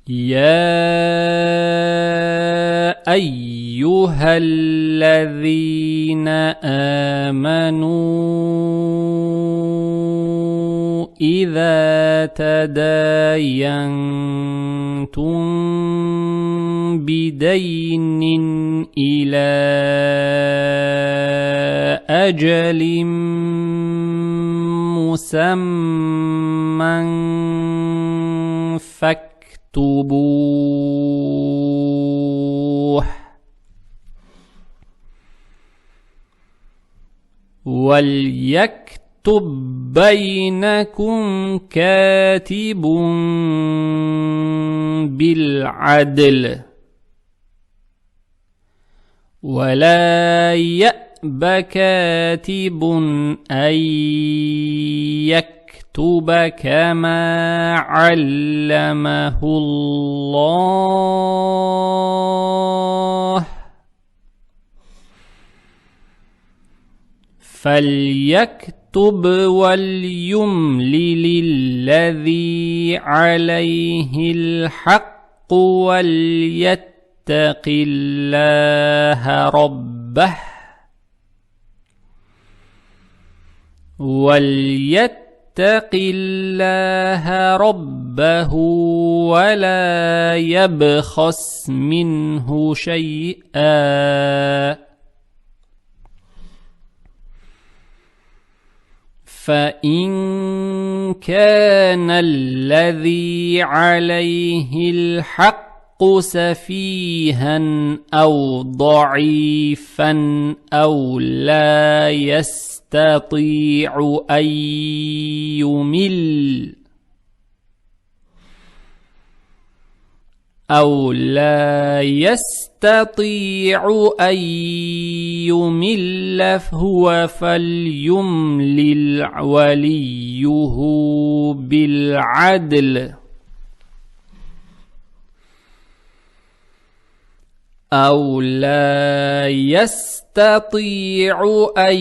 يا أيها الذين آمنوا إذا تداينتم بدين إلى أجل مسمى فاكتبوه وليكتب بينكم كاتب بالعدل ولا يأب كاتب أن يكتب كما علمه الله فليكتب وليملل الذي عليه الحق وليتق الله ربه ولا يبخس منه شيئا فإن كان الذي عليه الحق سفيها أو ضعيفا أو لا يستطيع أن يمل فهو فليملل وليه بالعدل أو لا يستطيع أن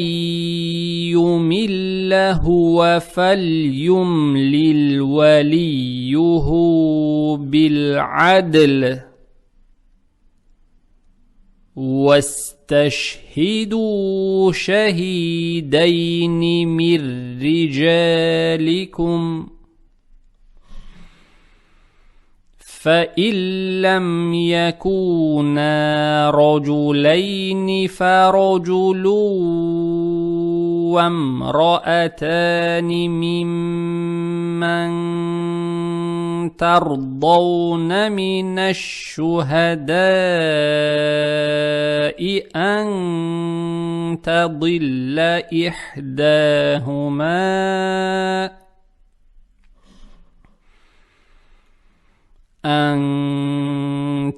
يمل هو فليملل وليه بالعدل واستشهدوا شهيدين من رجالكم فإن لم يكونا رجلين فرجل وامرأتان ممن ترضون من الشهداء أن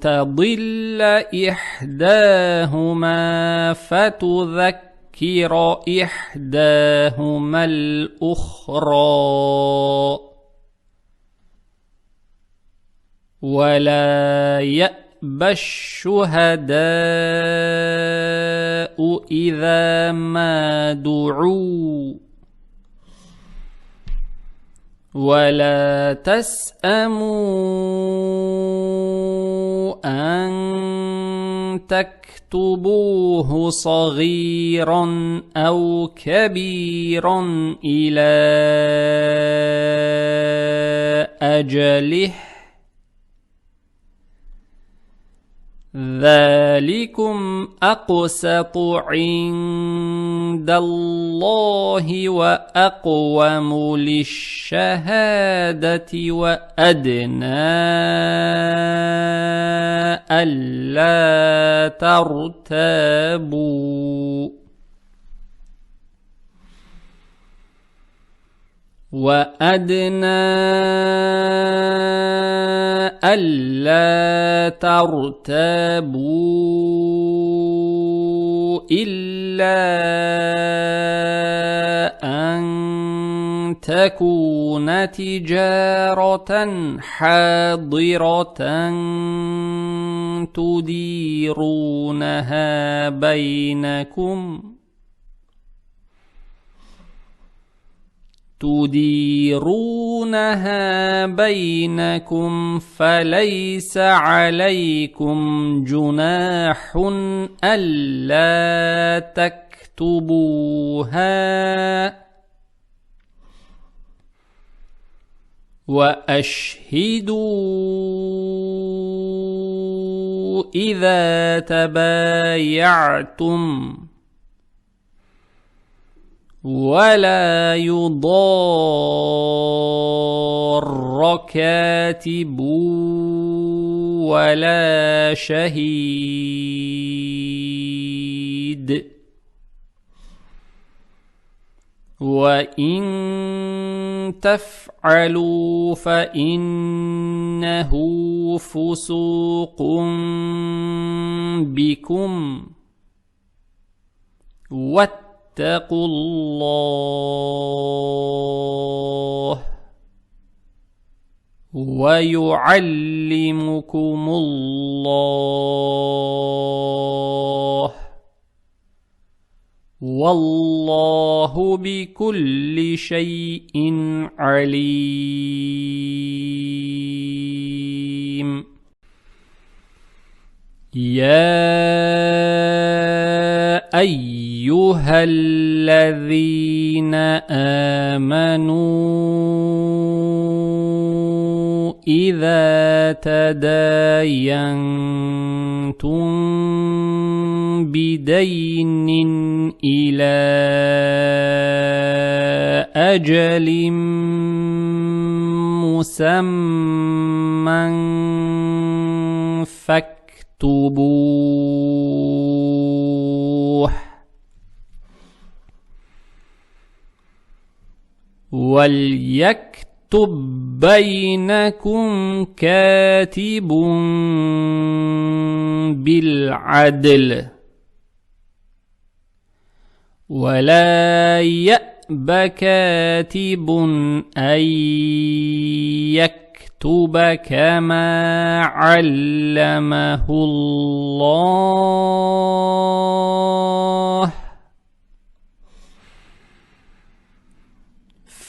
تضل إحداهما فتذكر إحداهما الأخرى ولا يأبى الشهداء إذا ما دعوا ولا تسأموا أن تكتبوه صغيرا أو كبيرا إلى أجله ذلكم أقسط عند الله وأقوم للشهادة وأدنى ألا ترتابوا إلا أن تكون تجارة حاضرة تديرونها بينكم تديرونها بينكم فليس عليكم جناح ألا تكتبوها وأشهدوا إذا تبايعتم ولا يضار كاتب ولا شهيد وإن تفعلوا فإنه فسوق بكم واتقوا الله ويعلمكم الله والله بكل شيء عليم. يا أيها الذين آمنوا إذا تداينتم بدين إلى أجل مسمى فاكتبوه وليكتب بينكم كاتب بالعدل ولا يأب كاتب أن يكتب كما علمه الله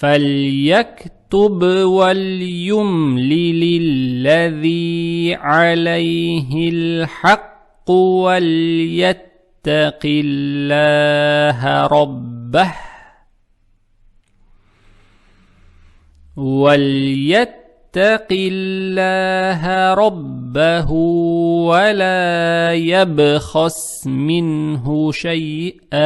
فليكتب وليملل الذي عليه الحق وليتق الله ربه ولا يبخس منه شيئا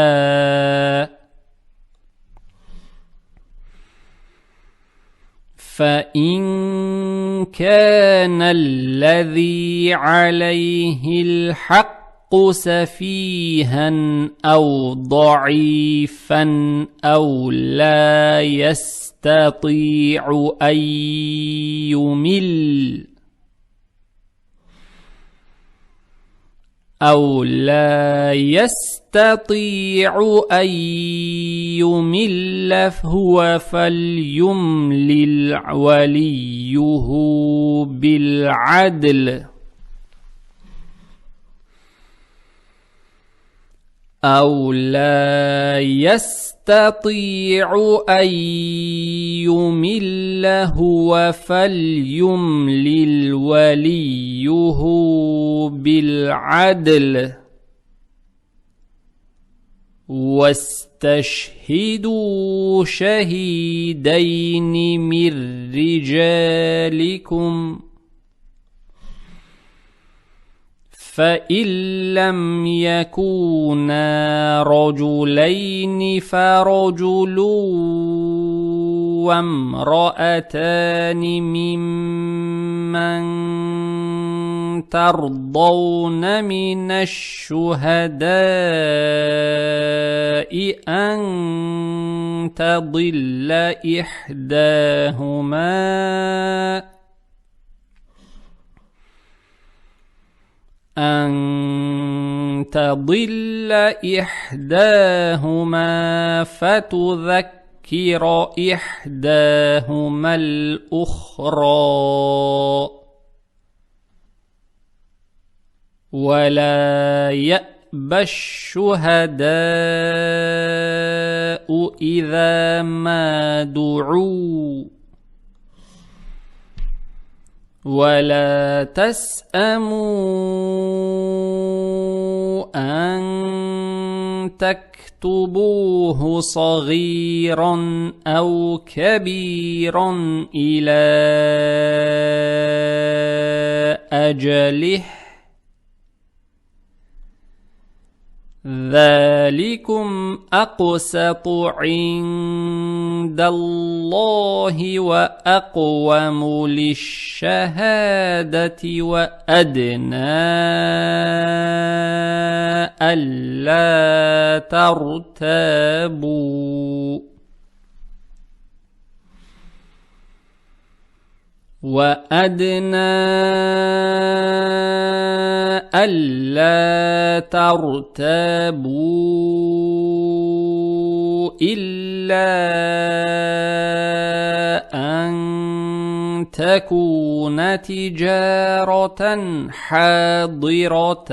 فإن كان الذي عليه الحق سفيها أو ضعيفا أو لا يستطيع أن يمل فهو فليملل وليه بالعدل أو لا يستطيع أن يمل هو فليملل وليه بالعدل واستشهدوا شهيدين من رجالكم فإن لم يكونا رجلين فرجل وامرأتان ممن ترضون من الشهداء أن تضل إحداهما فتذكر إحداهما الأخرى ولا يأب يأبى الشهداء إذا ما دعوا ولا تسأموا أن تكتبوه صغيرا أو كبيرا إلى أجله ذلكم أقسط عند الله وأقوم للشهادة وأدنى ألا ترتابوا إلا أن تكون تجارة حاضرة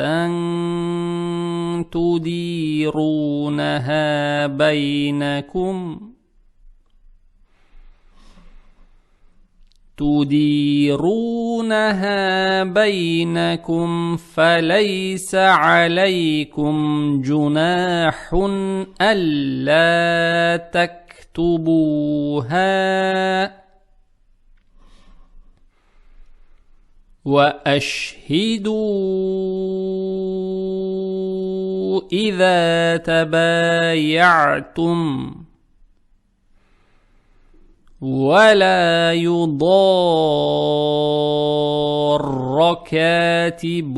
تديرونها بينكم فليس عليكم جناح ألا تكتبوها وأشهدوا إذا تبايعتم ولا يضار كاتب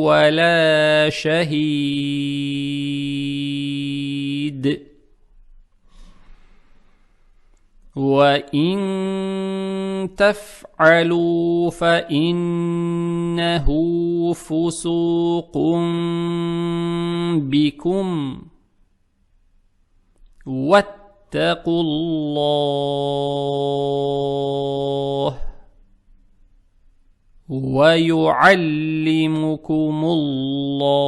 ولا شهيد وإن تفعلوا فإنه فسوق بكم واتقوا الله ويعلمكم الله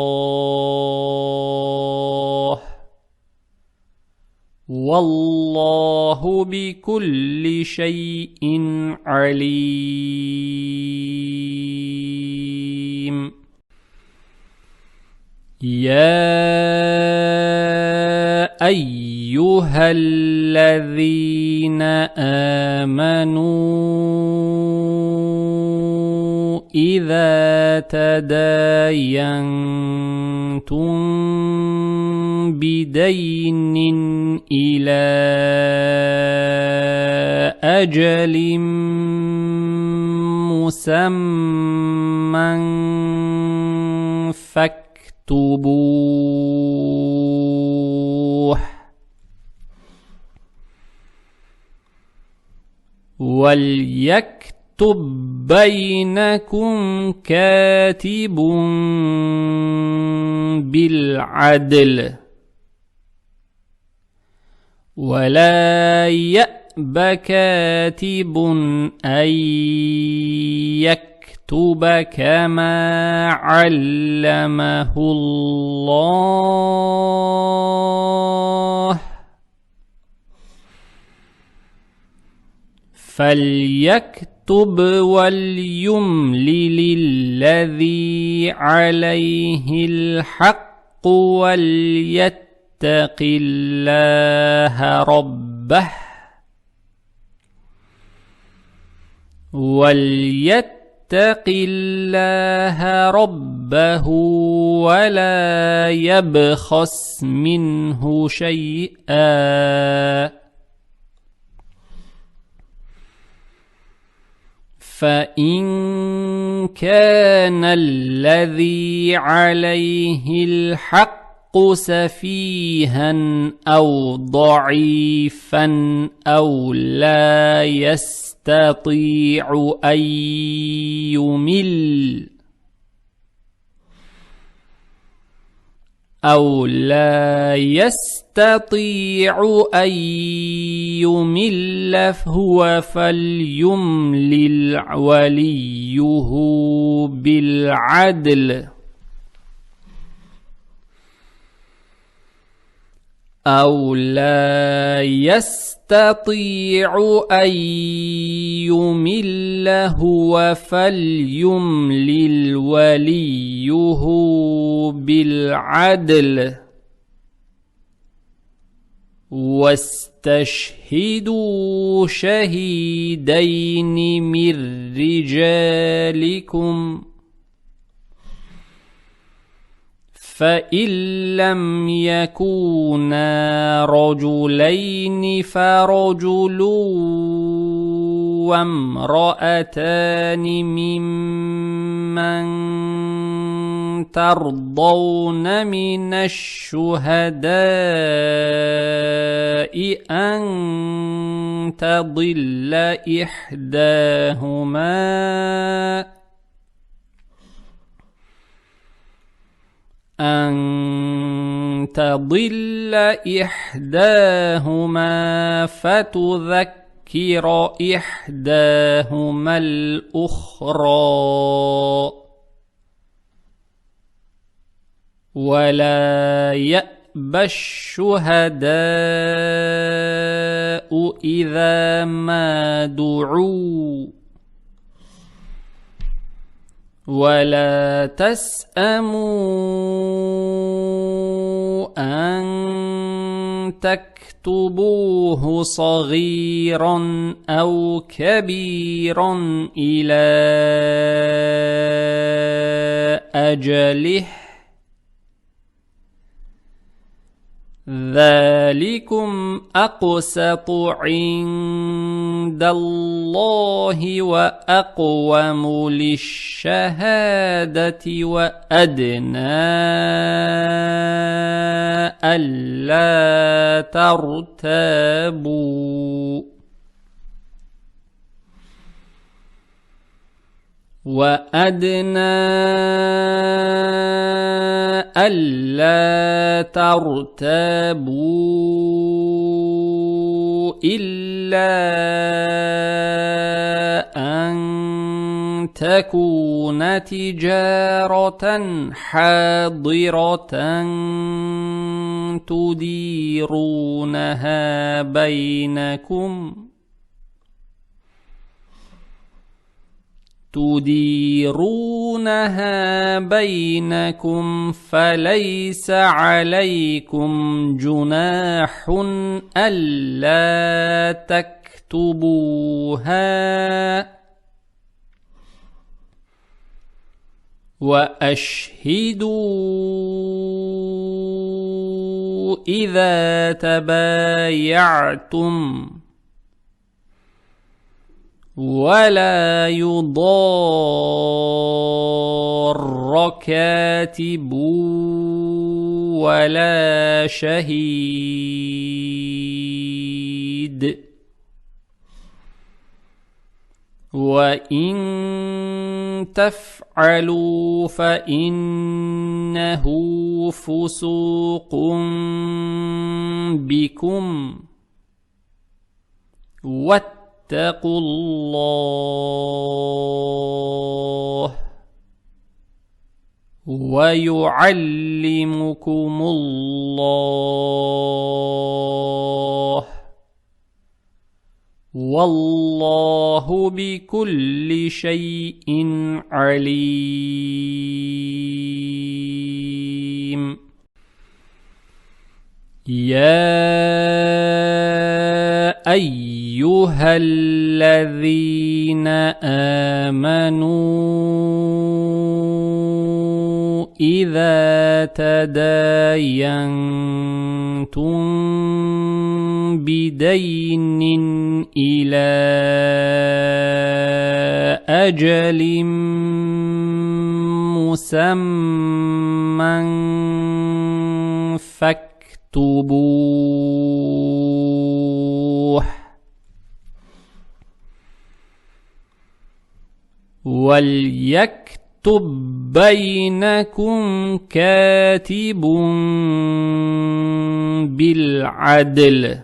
والله بكل شيء عليم. يا أيها الذين آمنوا إذا تداينتم بدين إلى أجل مسمى فاكتبوه وليكتب بينكم كاتب بالعدل ولا يأب كاتب أن يكتب كما علمه الله فليكتب وليملل الذي عليه الحق وليتق الله ربه ولا يبخس منه شيئا فإن كان الذي عليه الحق سفيها أو ضعيفا أو لا يستطيع أن يمل فهو فليملل وليه بالعدل أو لا يستطيع أن يمل هو فليملل وليه بالعدل واستشهدوا شهيدين من رجالكم فإن لم يكونا رجلين فرجل وامرأتان ممن ترضون من الشهداء أن تضل إحداهما فتذكر إحداهما الأخرى ولا يأبى الشهداء إذا ما دعوا ولا تسأموا أن تكتبوه صغيرا أو كبيرا إلى أجله ذلكم أقسط عند الله وأقوم للشهادة وأدنى ألا ترتابوا إلا أن تكون تجارة حاضرة تديرونها بينكم فليس عليكم جناح ألا تكتبوها وأشهدوا إذا تبايعتم ولا يضار كاتب ولا شهيد وإن تفعلوا فإنه فسوق بكم واتقوا الله ويعلمكم الله والله بكل شيء عليم. يا أيها الذين آمنوا إذا تداينتم بدين إلى أجل مسمى فاكتبوه وليكتب بينكم كاتب بالعدل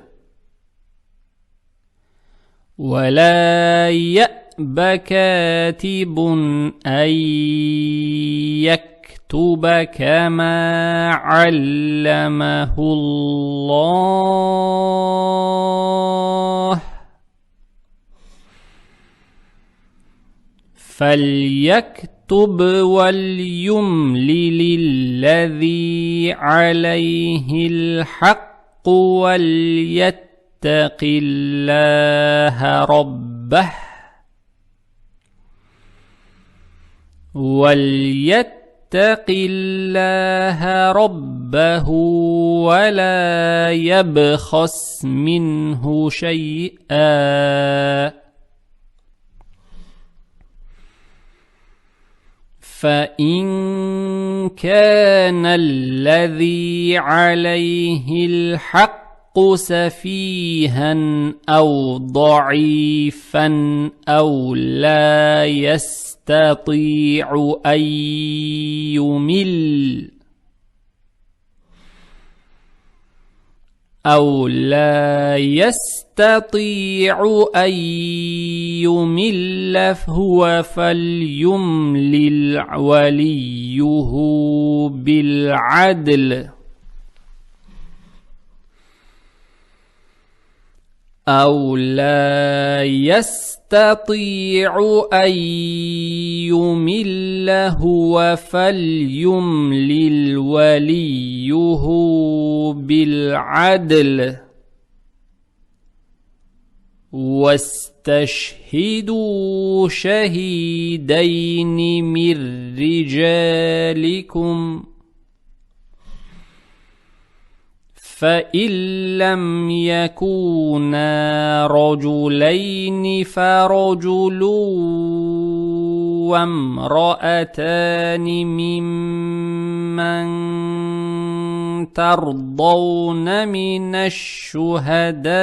ولا يأب كاتب أن كما علمه الله فليكتب وليملل الذي عليه الحق وليتق الله ربه ولا يبخس منه شيئا فإن كان الذي عليه الحق سفيها أو ضعيفا أو لا يستطيع أن يمل فهو فليملل وليه بالعدل أو لا يستطيع أن يمل هو فليملل وليه بالعدل واستشهدوا شهيدين من رجالكم فإن لم يكونا رجلين فرجل وامرأتان ممن ترضون من الشهداء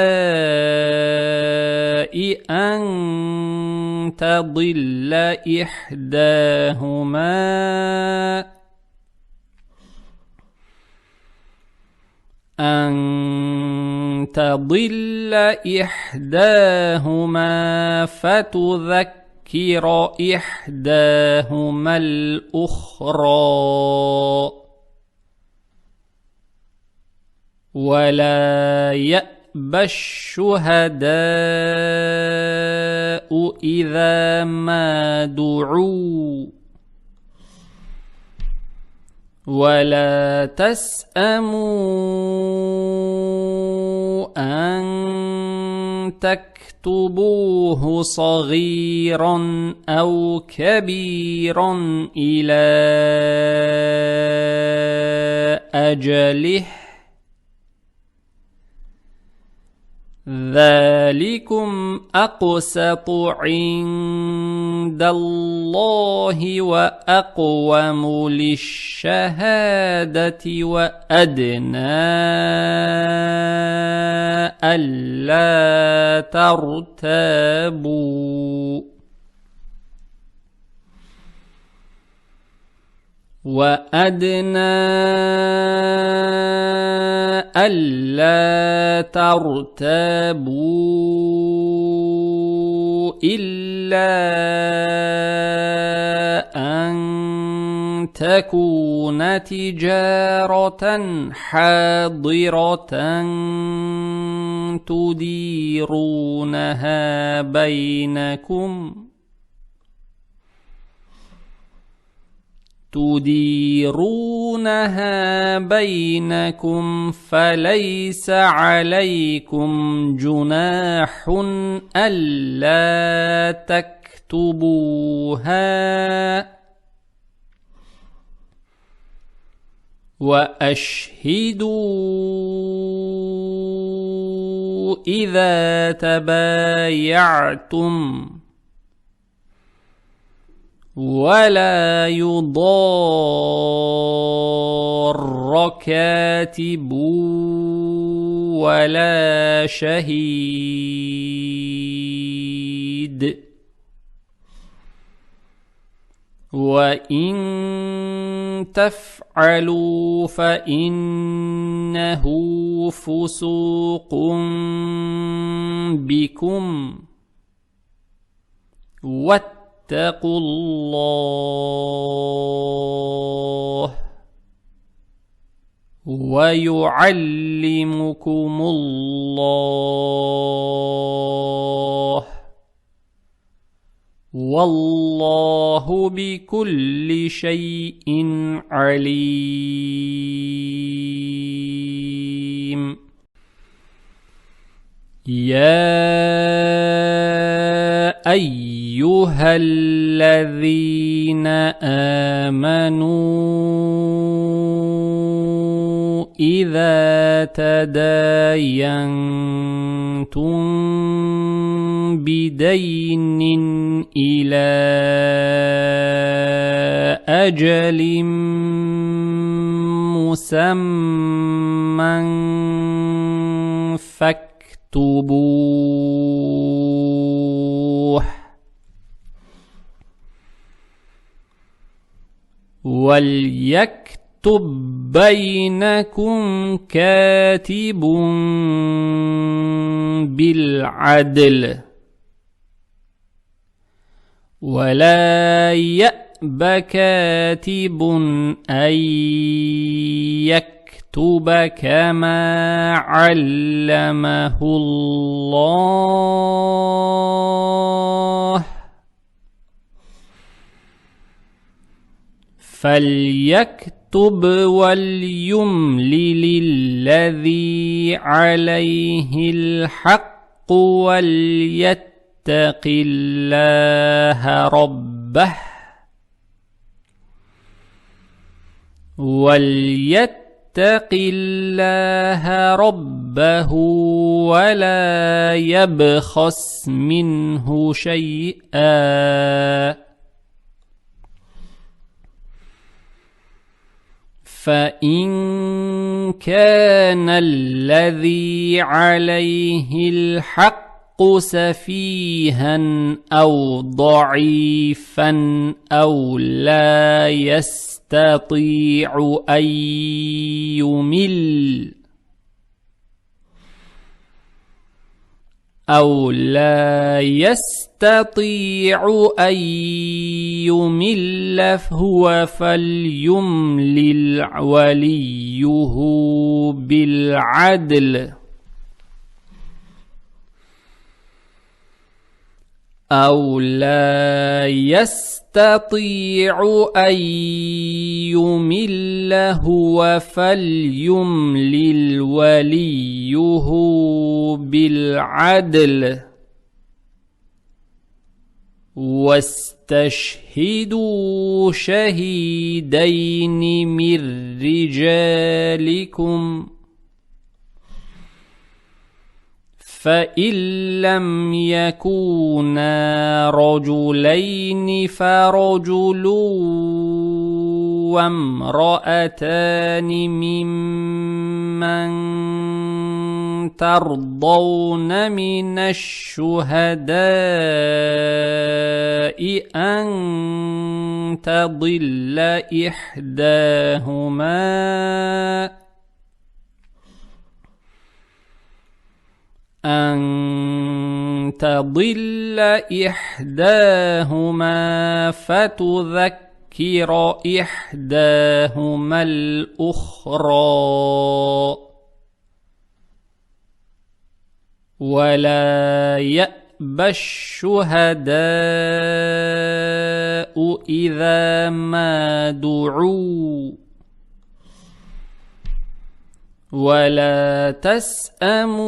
أن تضل إحداهما فتذكر إحداهما الأخرى ولا يأبى الشهداء إذا ما دعوا ولا تسأموا أن تكتبوه صغيرا أو كبيرا إلى أجله ذلكم أقسط عند الله وأقوم للشهادة وأدنى ألا ترتابوا إلا أن تكون تجارة حاضرة تديرونها بينكم فليس عليكم جناح ألا تكتبوها وأشهدوا إذا تبايعتم ولا يضار كاتب ولا شهيد وإن تفعلوا فإنه فسوق بكم واتقوا الله ويعلمكم الله والله بكل شيء عليم. يا أيها الذين آمنوا إذا تداينتم بدين إلى أجل مسمى فاكتبوه وليكتب بينكم كاتب بالعدل ولا يأب كاتب أن يكتب كما علمه الله فليكتب وليملل الذي عليه الحق وليتق الله ربه ولا يبخس منه شيئا فإن كان الذي عليه الحق سفيها أو ضعيفا أو لا يستطيع أن يمل فهو فليملل وليه بالعدل أو لا يستطيع أن يمل هو فليملل وليه بالعدل واستشهدوا شهيدين من رجالكم فإن لم يكونا رجلين فرجل وامرأتان ممن ترضون من الشهداء أن تضل إحداهما فتذكر إحداهما الأخرى ولا يأبى الشهداء إذا ما دعوا ولا تسأموا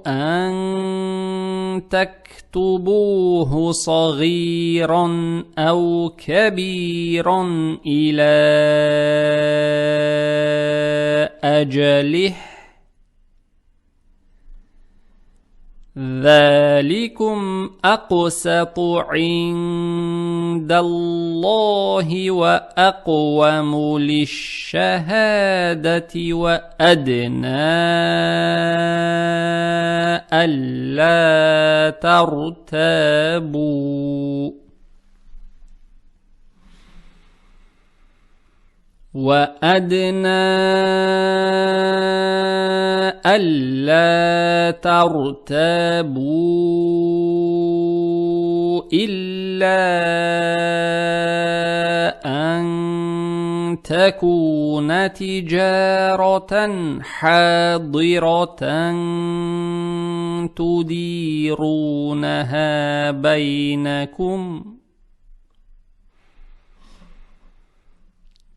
أن تكتبوه صغيرا أو كبيرا إلى أجله ذلكم أقسط عند الله وأقوم للشهادة وأدنى ألا ترتابوا ألا ترتابوا إلا أن تكون تجارة حاضرة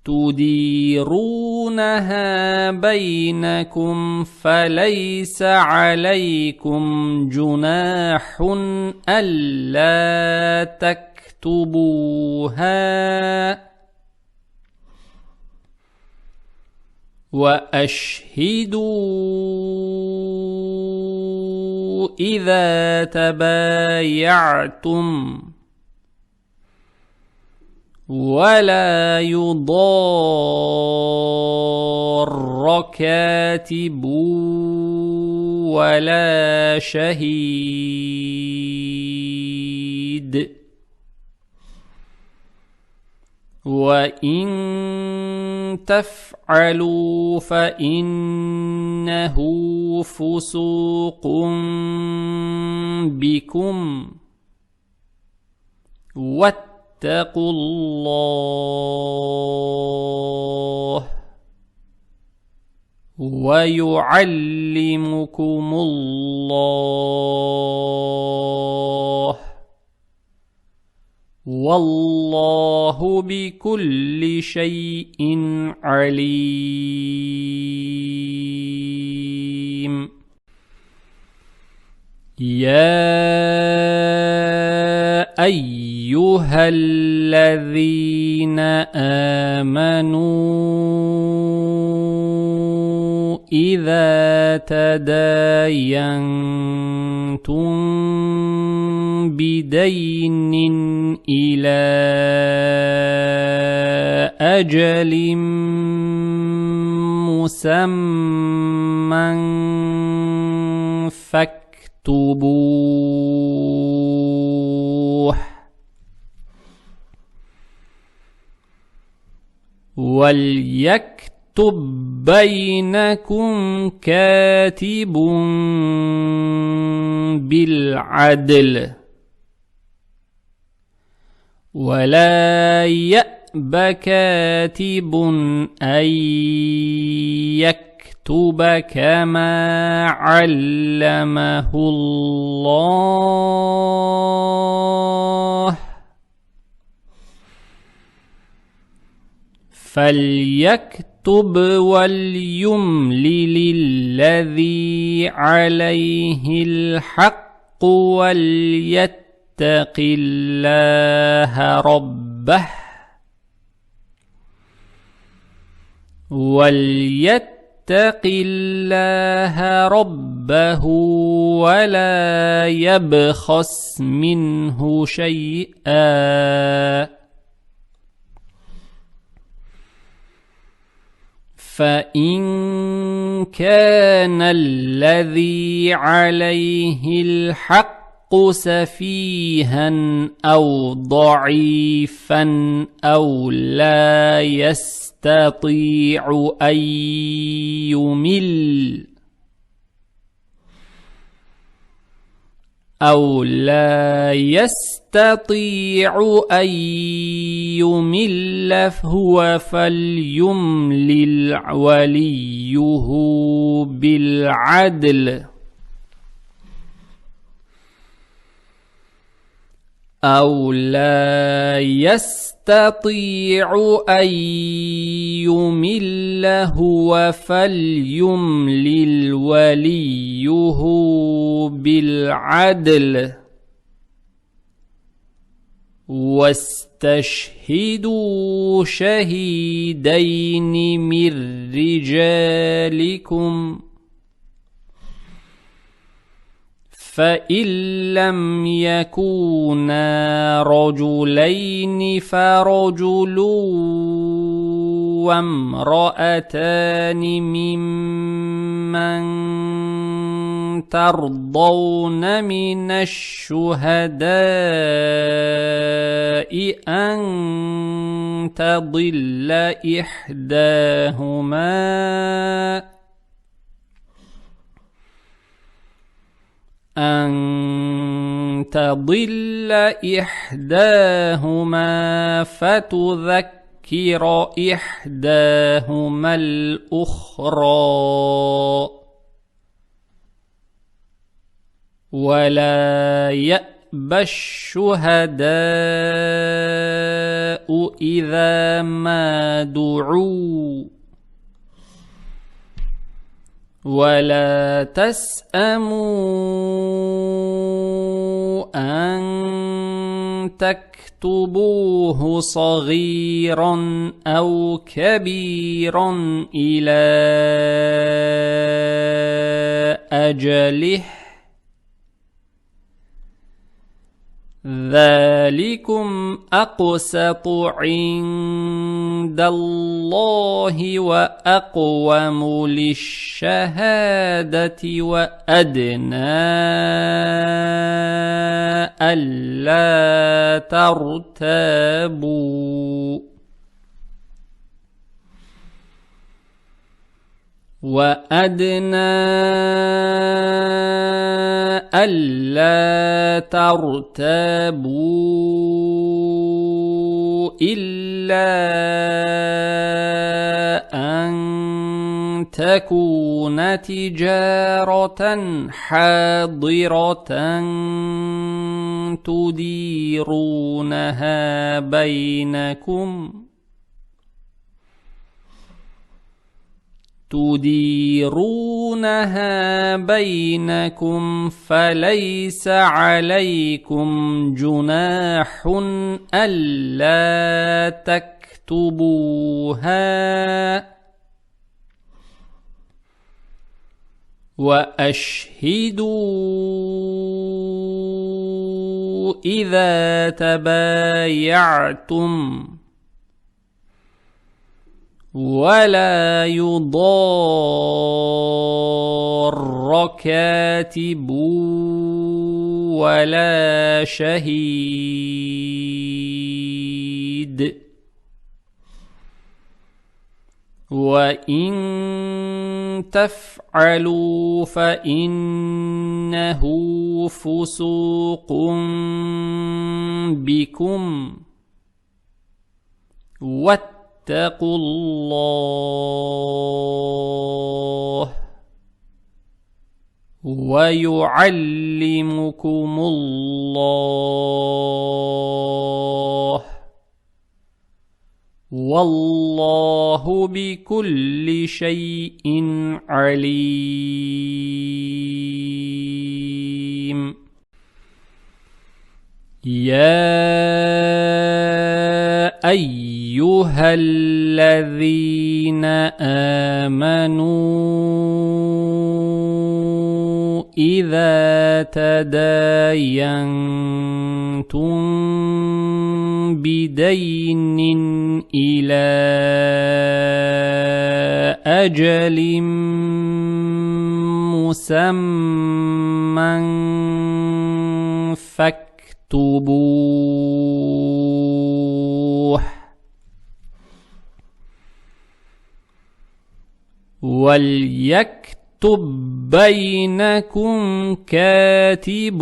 تديرونها بينكم فليس عليكم جناح ألا تكتبوها وأشهدوا إذا تبايعتم ولا يضار كاتب ولا شهيد وإن تفعلوا فإنه فسوق بكم واتقوا الله ويعلمكم الله والله بكل شيء عليم. يا أيها الذين آمنوا إذا تداينتم بدين إلى أجل مسمى فاكتبوه وليكتب بينكم كاتب بالعدل ولا يأب كاتب أن يكتب كما علمه الله فليكتب وليملل الذي عليه الحق وليتق الله ربه ولا يبخس منه شيئا فإن كان الذي عليه الحق سفيها أو ضعيفا أو لا يستطيع أن يمل فهو فليملل وليه بالعدل أو لا يستطيع أن يمل هو فليملل وليه بالعدل واستشهدوا شهيدين من رجالكم فإن لم يكونا رجلين فرجل وامرأتان ممن ترضون من الشهداء أن تضل إحداهما أن تضل إحداهما فتذكر إحداهما الأخرى، ولا يأبى الشهداء إذا ما دعوا، ولا تسأموا أن تكتبوه صغيرا أو كبيرا إلى أجله، ذلكم أقسط عند الله وأقوم للشهادة وأدنى ألا ترتابوا، إلا أن تكون تجارة حاضرة تديرونها بينكم فليس عليكم جناح ألا تكتبوها، وأشهدوا إذا تبايعتم، ولا يضار كاتب ولا شهيد، وإن تفعلوا فإنه فسوق بكم، واتقوا الله ويعلمكم الله، والله بكل شيء عليم. يا أيها الذين آمنوا إذا تداينتم بدين إلى أجل مسمى فاكتبوه، وليكتب بينكم كاتب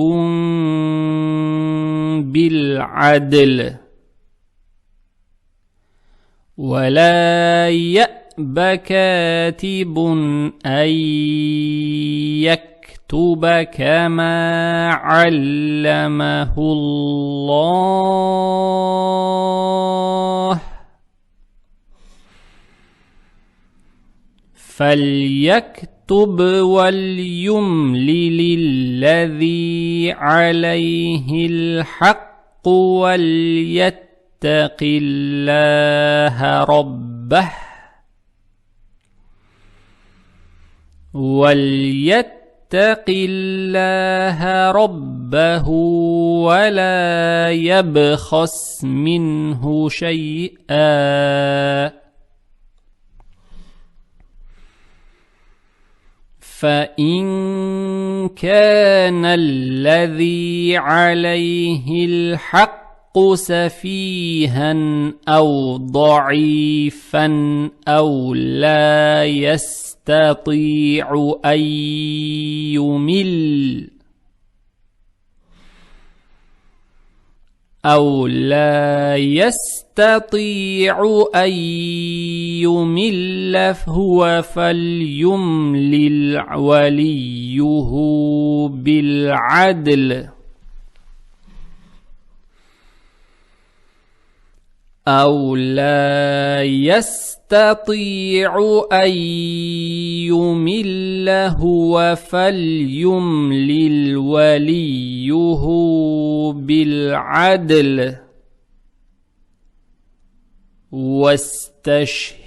بالعدل، ولا يأب كاتب أن يكتب كما علمه الله، فليكتب وليملل الذي عليه الحق وليتق الله ربه ولا يبخس منه شيئا، فإن كان الذي عليه الحق سفيها أو ضعيفا أو لا يستطيع أن يمل أو لا يستطيع أن يمل هو فليملل وليه بالعدل أو لا يستطيع أن يمل هو فليملل وليه بالعدل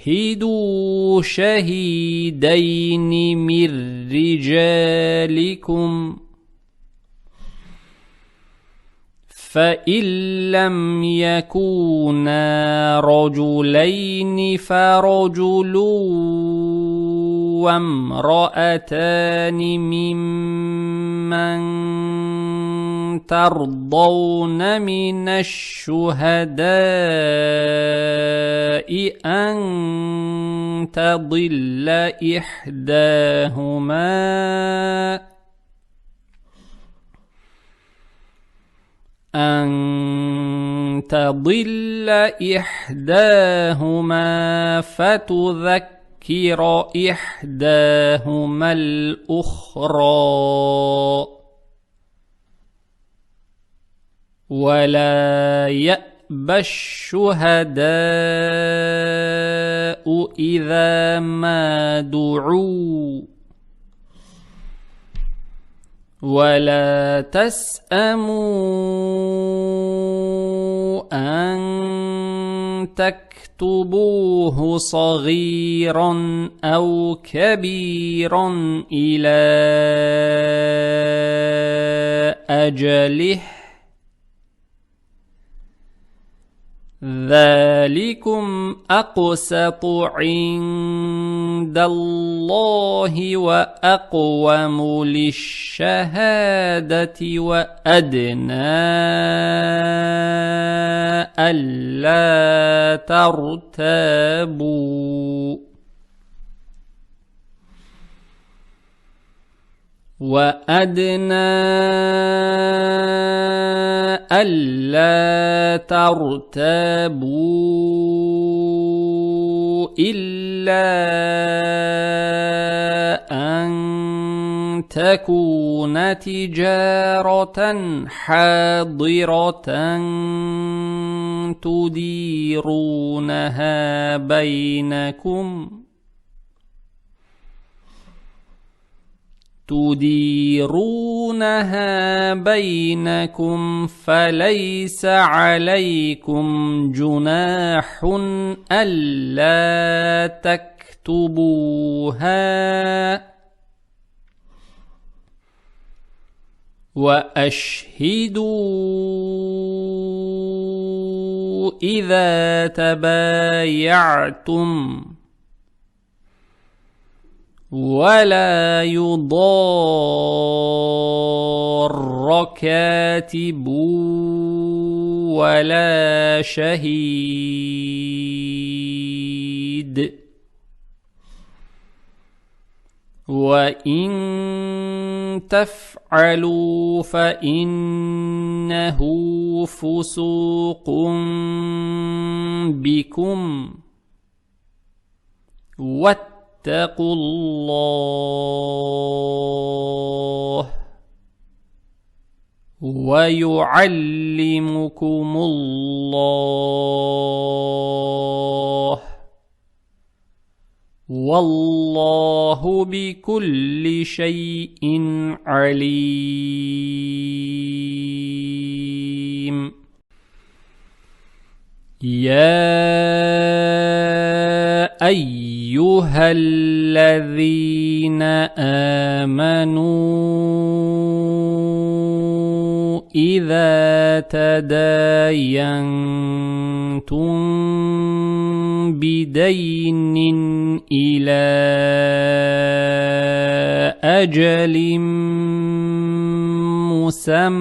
واستشهدوا شهيدين من رجالكم فإن لم يكونا رجلين فرجل وامرأتان ممن ترضون من الشهداء أن تضل إحداهما فتذكر إحداهما الأخرى ولا يأبى الشهداء إذا ما دعوا ولا تسأموا أن تكتبوه صغيرا أو كبيرا إلى أجله ذلكم أقسط عند الله وأقوم للشهادة وأدنى ألا ترتابوا إلا أن تكون تجارة حاضرة تديرونها بينكم فليس عليكم جناح ألا تكتبوها وأشهدوا إذا تبايعتم ولا يضار كاتب ولا شهيد وإن تفعلوا فإنه فسوق بكم واتقوا الله ويعلمكم الله والله بكل شيء عليم. يا أيها الذين آمنوا إذا تداينتم بدين إلى أجل مسمى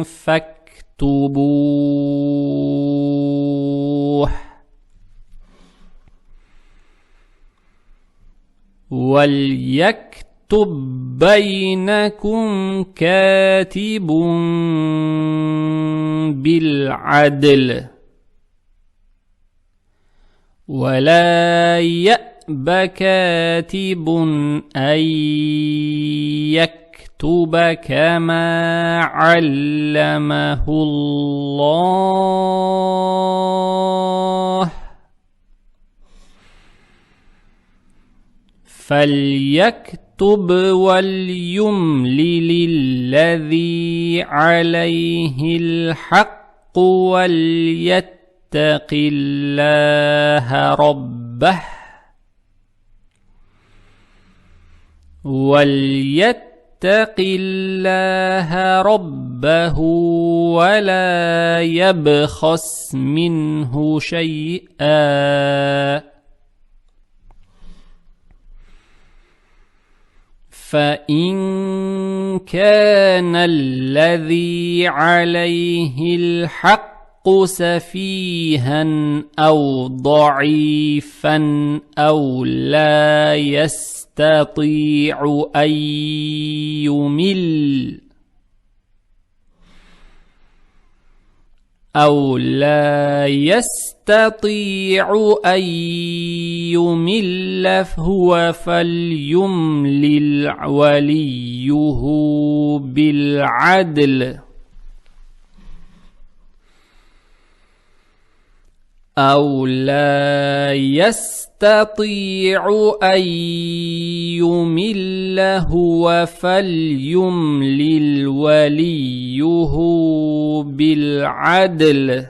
فاكتبوه وليكتب بينكم كاتب بالعدل ولا يأب كاتب أن يكتب كما علمه الله فليكتب وليملل الذي عليه الحق وليتق الله ربه ولا يبخس منه شيئا فإن كان الذي عليه الحق سفيها أو ضعيفا أو لا يستطيع أن يمل فهو فليملل وليه بالعدل أو لا يستطيع أن يمل هو فليملل وليه بالعدل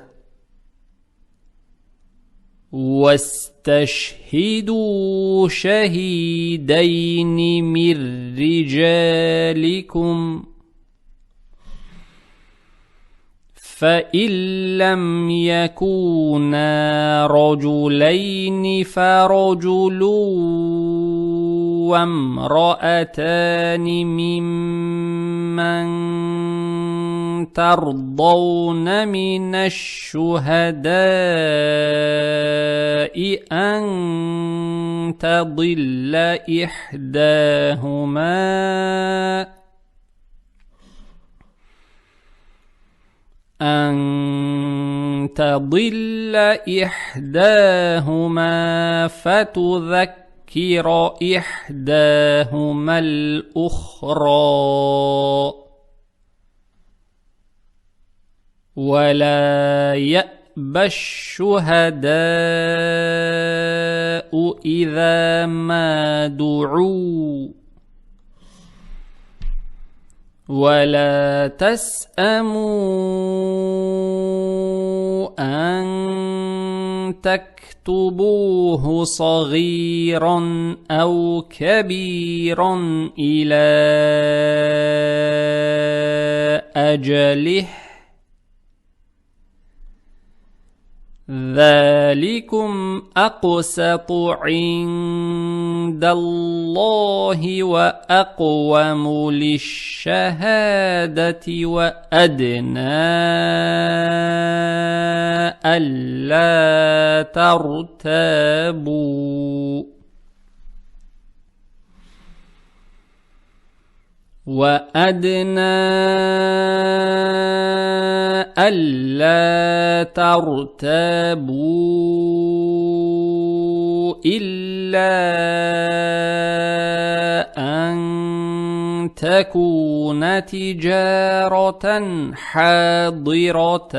واستشهدوا شهيدين من رجالكم فإن لم يكونا رجلين فرجل وامرأتان ممن ترضون من الشهداء أن تضل إحداهما فتذكر إحداهما الأخرى ولا يأبى الشهداء إذا ما دعوا ولا تسأموا أن تكتبوه صغيرا أو كبيرا إلى أجله ذلكم أقسط عند الله وأقوم للشهادة وأدنى ألا ترتابوا إلا أن تكون تجارة حاضرة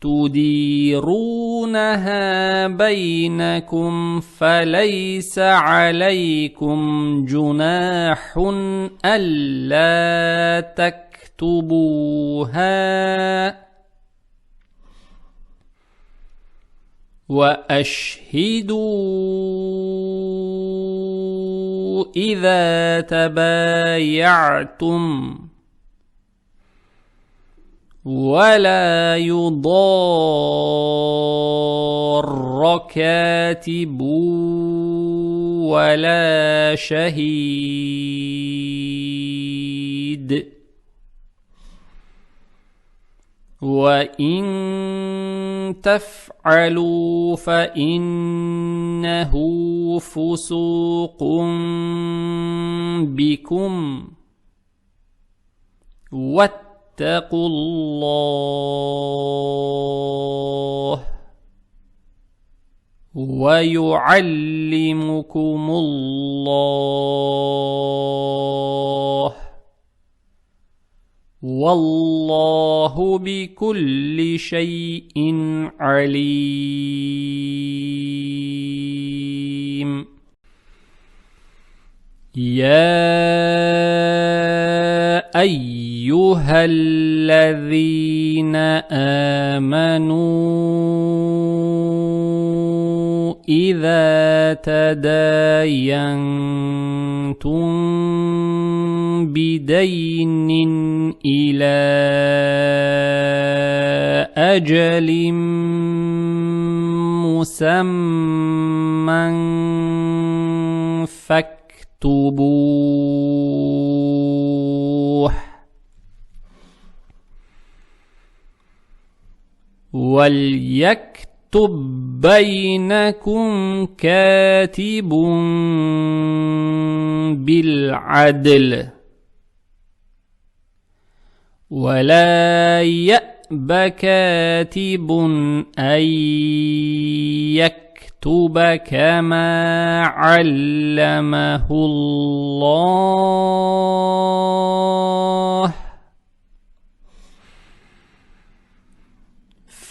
تديرونها بينكم فليس عليكم جناح ألا تكتبوها وأشهدوا إذا تبايعتم ولا يضار كاتب ولا شهيد وإن تفعلوا فإنه فسوق بكم واتقوا الله ويعلمكم الله والله بكل شيء عليم. يا أيها الذين آمنوا إذا تداينتم بدين إلى أجل مسمى فاكتبوه وليكتب بينكم كاتب بالعدل ولا يأب كاتب أن يكتب كما علمه الله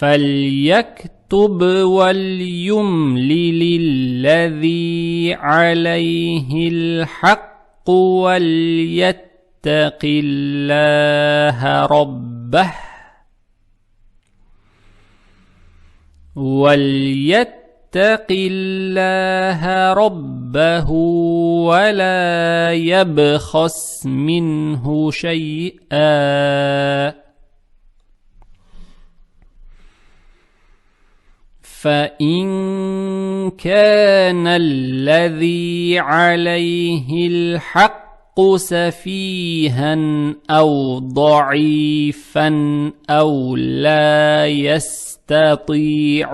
فليكتب وليملل الذي عليه الحق وليتق الله ربه ولا يبخس منه شيئا فإن كان الذي عليه الحق سفيها أو ضعيفا أو لا يستطيع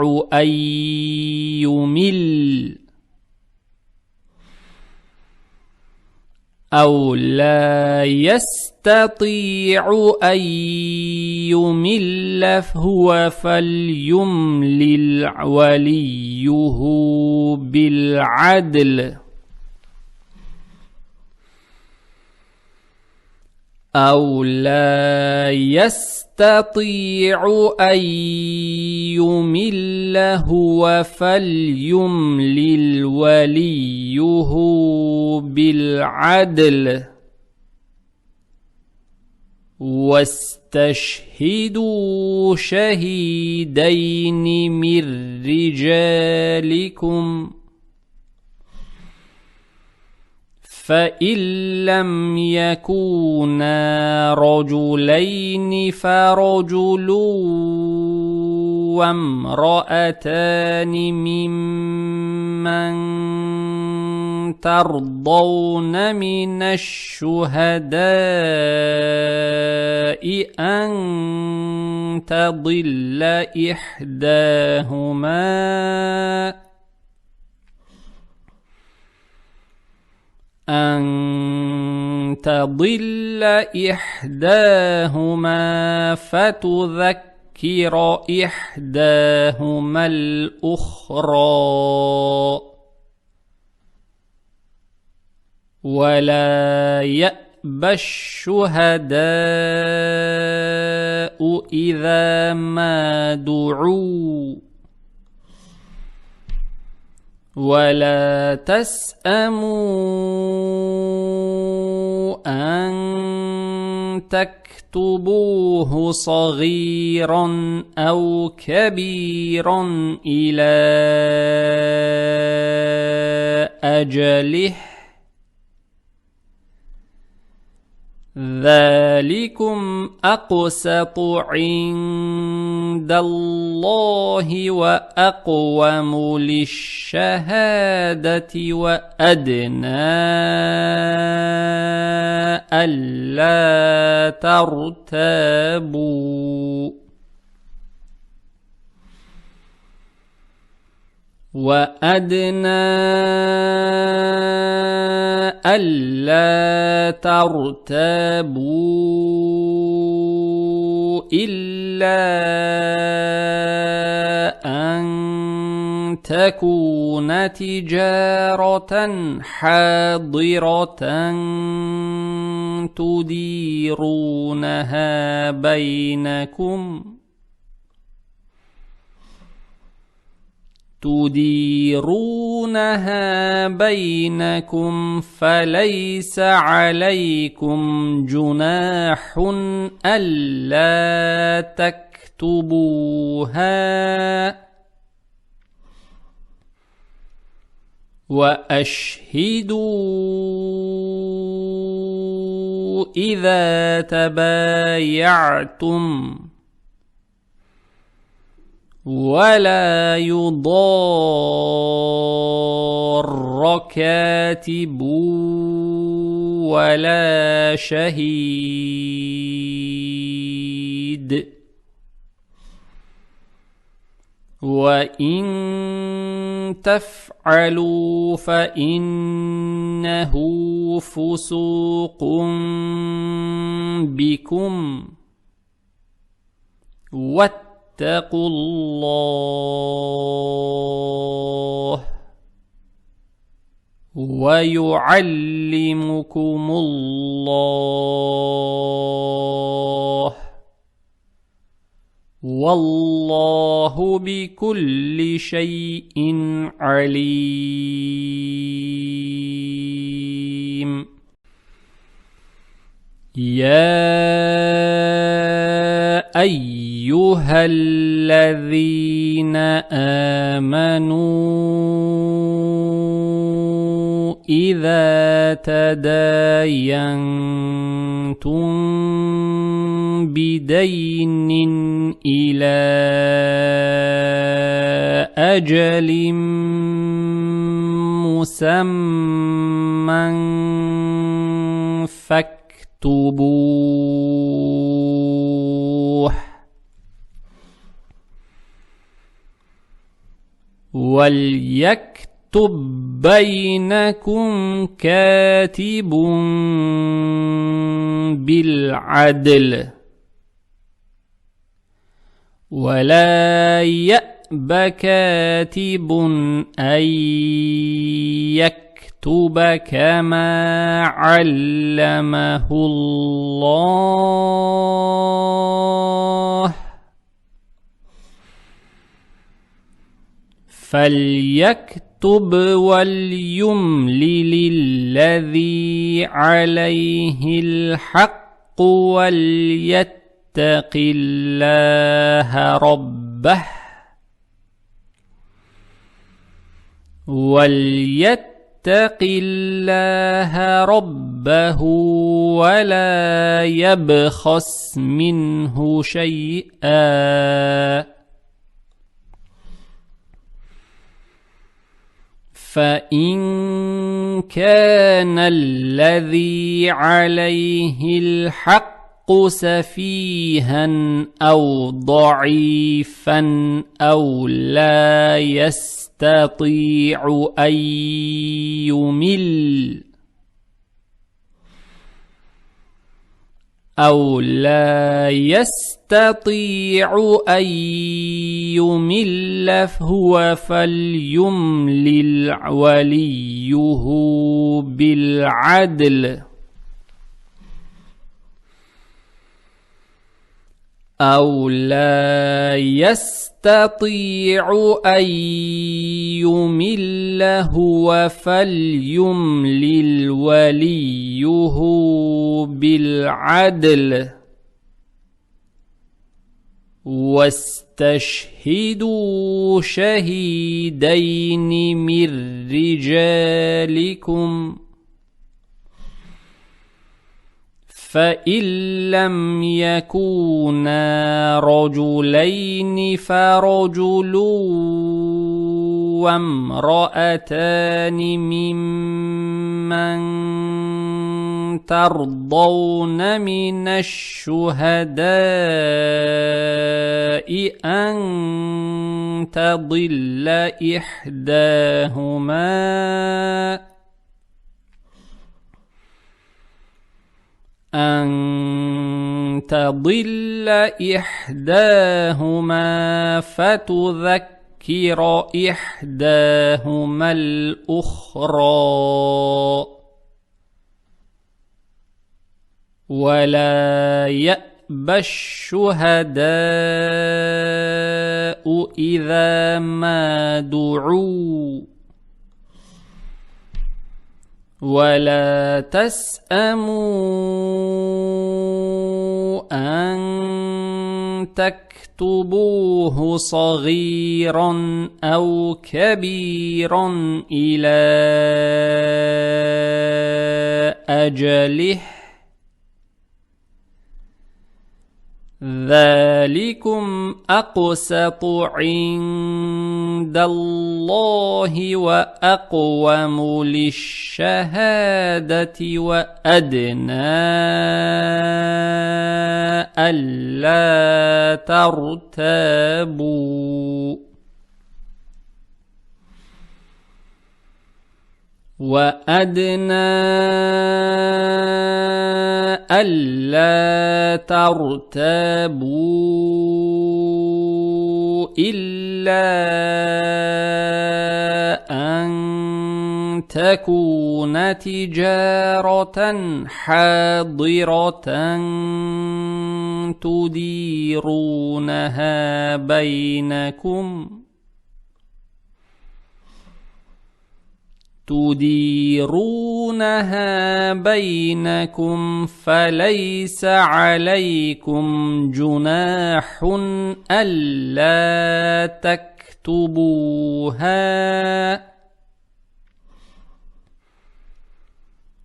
أن يمل فهو فليملل وليه بالعدل أو لا يستطيع أن يمل هو فليملل وليه بالعدل واستشهدوا شهيدين من رجالكم فإن لم يكونا رجلين فرجل وامرأتان ممن ترضون من الشهداء أن تضل إحداهما فتذكر إحداهما الأخرى ولا يأبى الشهداء إذا ما دعوا ولا تسأموا أن تكتبوه صغيرا أو كبيرا إلى أجله ذلكم أقسط عند الله وأقوم للشهادة وأدنى ألا ترتابوا وأدنى ألا ترتابوا إلا أن تكون تجارة حاضرة تديرونها بينكم فليس عليكم جناح ألا تكتبوها وأشهدوا إذا تبايعتم ولا يضار كاتب ولا شهيد وإن تفعلوا فإنه فسوق بكم واتقوا الله ويعلمكم الله والله بكل شيء عليم. يا أيها الذين آمنوا إذا تداينتم بدين إلى أجل مسمى فاكتبوه وليكتب بينكم كاتب بالعدل ولا يأب كاتب أن يكتب كما علمه الله فليكتب وليملل الذي عليه الحق وليتق الله ربه ولا يبخس منه شيئا فإن كان الذي عليه الحق سفيها أو ضعيفا أو لا يستطيع أن يمل فهو فليملل وليه بالعدل أو لا يستطيع أن يمل هو فليملل وليه بالعدل واستشهدوا شهيدين من رجالكم فإن لم يكونا رجلين فرجل وامرأتان ممن ممن ترضون من الشهداء أن تضل إحداهما فتذكر إحداهما الأخرى، ولا يأبى الشهداء إذا ما دعوا، ولا تسأموا أن تكتبوه صغيرا أو كبيرا إلى أجله، ذلكم أقسط عند الله وأقوم للشهادة وأدنى ألا ترتابوا، إلا أن تكون تجارة حاضرة تديرونها بينكم فليس عليكم جناح ألا تكتبوها،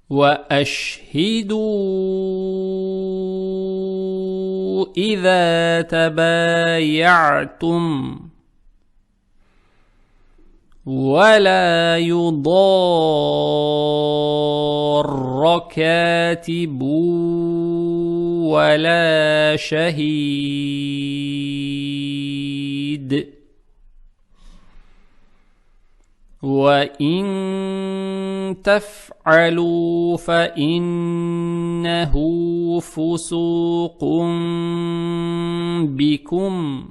وأشهدوا إذا تبايعتم، ولا يضار كاتب ولا شهيد، وإن تفعلوا فإنه فسوق بكم،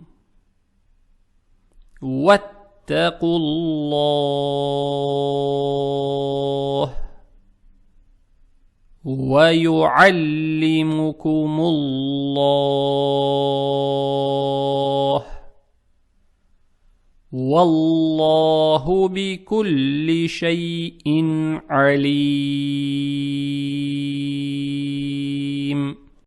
واتقوا الله ويعلمكم الله، والله بكل شيء عليم.